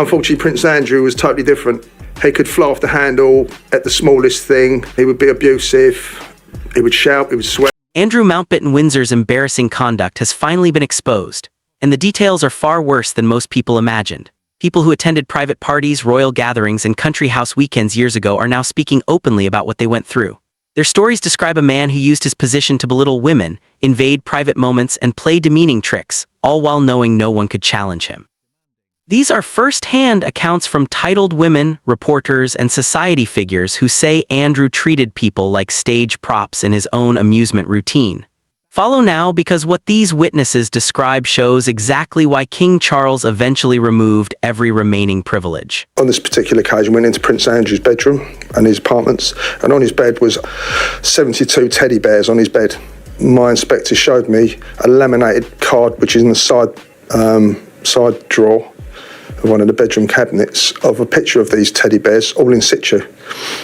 Unfortunately, Prince Andrew was totally different. He could fly off the handle at the smallest thing. He would be abusive. He would shout, he would swear. Andrew Mountbatten Windsor's embarrassing conduct has finally been exposed, and the details are far worse than most people imagined. People who attended private parties, royal gatherings, and country house weekends years ago are now speaking openly about what they went through. Their stories describe a man who used his position to belittle women, invade private moments, and play demeaning tricks, all while knowing no one could challenge him. These are first-hand accounts from titled women, reporters, and society figures who say Andrew treated people like stage props in his own amusement routine. Follow now, because what these witnesses describe shows exactly why King Charles eventually removed every remaining privilege. On this particular occasion, went into Prince Andrew's bedroom and his apartments, and on his bed was 72 teddy bears on his bed. My inspector showed me a laminated card, which is in the side drawer of one of the bedroom cabinets, of a picture of these teddy bears, all in situ.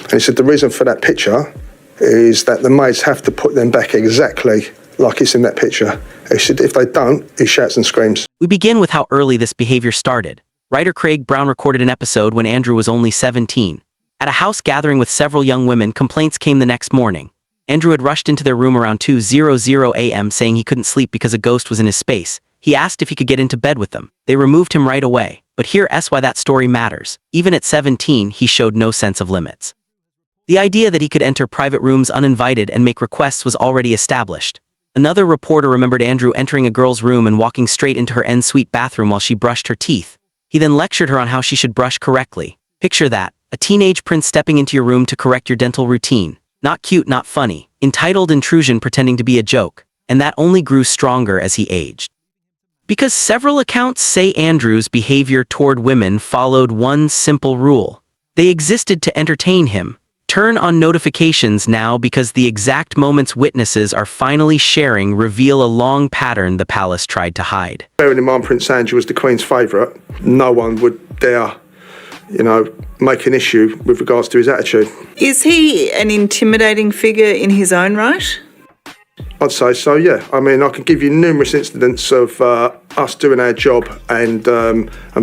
And he said the reason for that picture is that the maids have to put them back exactly like it's in that picture. He said if they don't, he shouts and screams. We begin with how early this behavior started. Writer Craig Brown recorded an episode when Andrew was only 17. At a house gathering with several young women, complaints came the next morning. Andrew had rushed into their room around 2:00 a.m. saying he couldn't sleep because a ghost was in his space. He asked if he could get into bed with them. They removed him right away. But here's why that story matters. Even at 17, he showed no sense of limits. The idea that he could enter private rooms uninvited and make requests was already established. Another reporter remembered Andrew entering a girl's room and walking straight into her ensuite bathroom while she brushed her teeth. He then lectured her on how she should brush correctly. Picture that, a teenage prince stepping into your room to correct your dental routine. Not cute, not funny. Entitled intrusion pretending to be a joke. And that only grew stronger as he aged. Because several accounts say Andrew's behavior toward women followed one simple rule. They existed to entertain him. Turn on notifications now, because the exact moments witnesses are finally sharing reveal a long pattern the palace tried to hide. Bearing in mind Prince Andrew was the Queen's favourite, no one would dare, make an issue with regards to his attitude. Is he an intimidating figure in his own right? I'd say so, yeah. I mean, I can give you numerous incidents of us doing our job and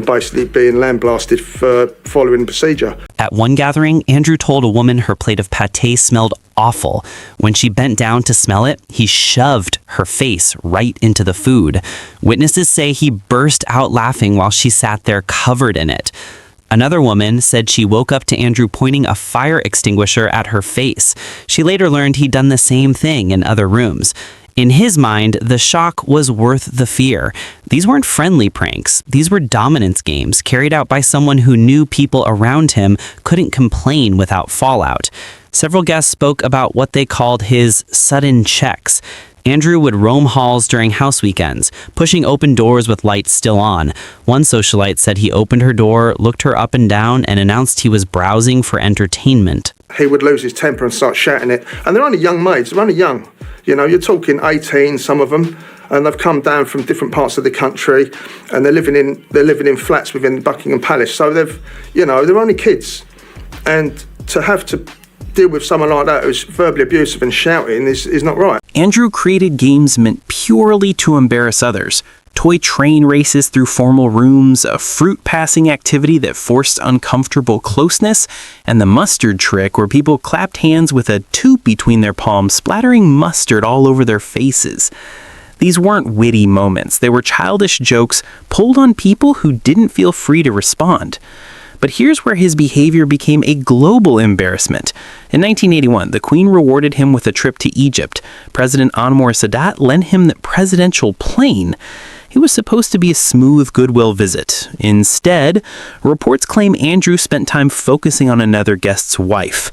basically being lambasted for following the procedure. At one gathering, Andrew told a woman her plate of pâté smelled awful. When she bent down to smell it, he shoved her face right into the food. Witnesses say he burst out laughing while she sat there covered in it. Another woman said she woke up to Andrew pointing a fire extinguisher at her face. She later learned he'd done the same thing in other rooms. In his mind, the shock was worth the fear. These weren't friendly pranks. These were dominance games carried out by someone who knew people around him couldn't complain without fallout. Several guests spoke about what they called his sudden checks. Andrew would roam halls during house weekends, pushing open doors with lights still on. One socialite said he opened her door, looked her up and down, and announced he was browsing for entertainment. He would lose his temper and start shouting it. And they're only young maids, they're only young. You're talking 18, some of them, and they've come down from different parts of the country, and they're living in flats within Buckingham Palace. So they're only kids. And to have to deal with someone like that who's verbally abusive and shouting is not right. Andrew created games meant purely to embarrass others. Toy train races through formal rooms, a fruit passing activity that forced uncomfortable closeness, and the mustard trick where people clapped hands with a tube between their palms, splattering mustard all over their faces. These weren't witty moments. They were childish jokes pulled on people who didn't feel free to respond. But here's where his behavior became a global embarrassment. In 1981, the Queen rewarded him with a trip to Egypt. President Anwar Sadat lent him the presidential plane. It was supposed to be a smooth goodwill visit. Instead, reports claim Andrew spent time focusing on another guest's wife.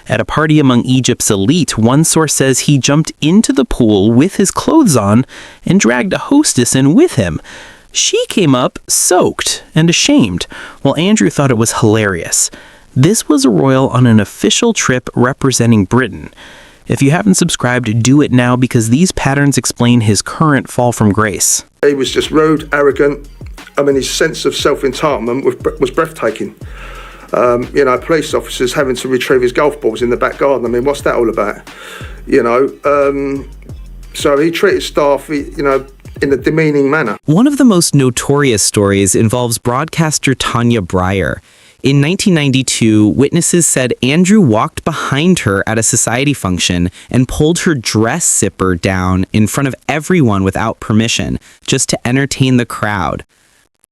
At a party among Egypt's elite, one source says he jumped into the pool with his clothes on and dragged a hostess in with him. She came up soaked and ashamed, while Andrew thought it was hilarious. This was a royal on an official trip representing Britain. If you haven't subscribed, do it now, because these patterns explain his current fall from grace. He was just rude, arrogant. His sense of self-entitlement was breathtaking. Police officers having to retrieve his golf balls in the back garden. What's that all about? So he treated staff, in a demeaning manner. One of the most notorious stories involves broadcaster Tanya Breyer. In 1992, witnesses said Andrew walked behind her at a society function and pulled her dress zipper down in front of everyone without permission, just to entertain the crowd.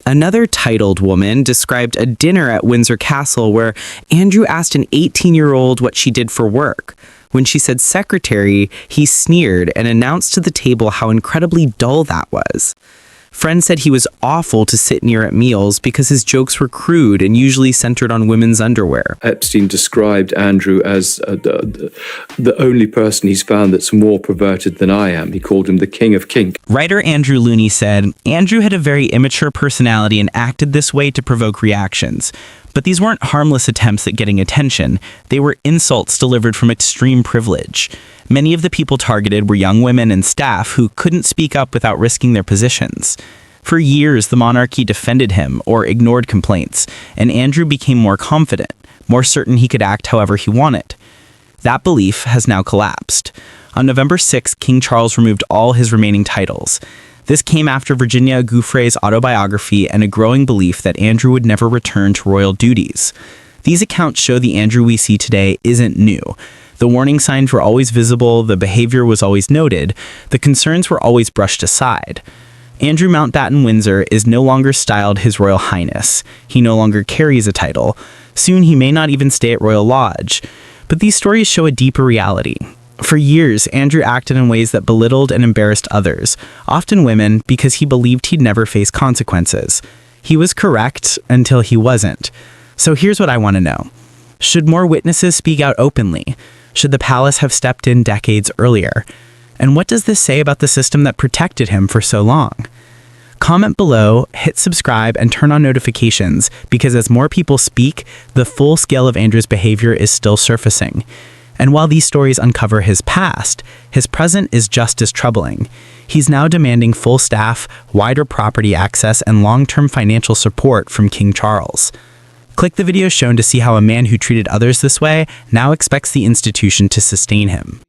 Another titled woman described a dinner at Windsor Castle where Andrew asked an 18-year-old what she did for work. When she said secretary, he sneered and announced to the table how incredibly dull that was. Friends said he was awful to sit near at meals because his jokes were crude and usually centered on women's underwear. Epstein described Andrew as the only person he's found that's more perverted than I am. He called him the king of kink. Writer Andrew Looney said, Andrew had a very immature personality and acted this way to provoke reactions. But these weren't harmless attempts at getting attention. They were insults delivered from extreme privilege. Many of the people targeted were young women and staff who couldn't speak up without risking their positions. For years, the monarchy defended him or ignored complaints, and Andrew became more confident, more certain he could act however he wanted. That belief has now collapsed. On November 6, King Charles removed all his remaining titles. This came after Virginia Giuffre's autobiography and a growing belief that Andrew would never return to royal duties. These accounts show the Andrew we see today isn't new. The warning signs were always visible, the behavior was always noted, the concerns were always brushed aside. Andrew Mountbatten Windsor is no longer styled His Royal Highness. He no longer carries a title. Soon he may not even stay at Royal Lodge. But these stories show a deeper reality. For years, Andrew acted in ways that belittled and embarrassed others, often women, because he believed he'd never face consequences. He was correct until he wasn't. So here's what I want to know. Should more witnesses speak out openly? Should the palace have stepped in decades earlier? And what does this say about the system that protected him for so long? Comment below, hit subscribe, and turn on notifications, because as more people speak, the full scale of Andrew's behavior is still surfacing. And while these stories uncover his past, his present is just as troubling. He's now demanding full staff, wider property access, and long-term financial support from King Charles. Click the video shown to see how a man who treated others this way now expects the institution to sustain him.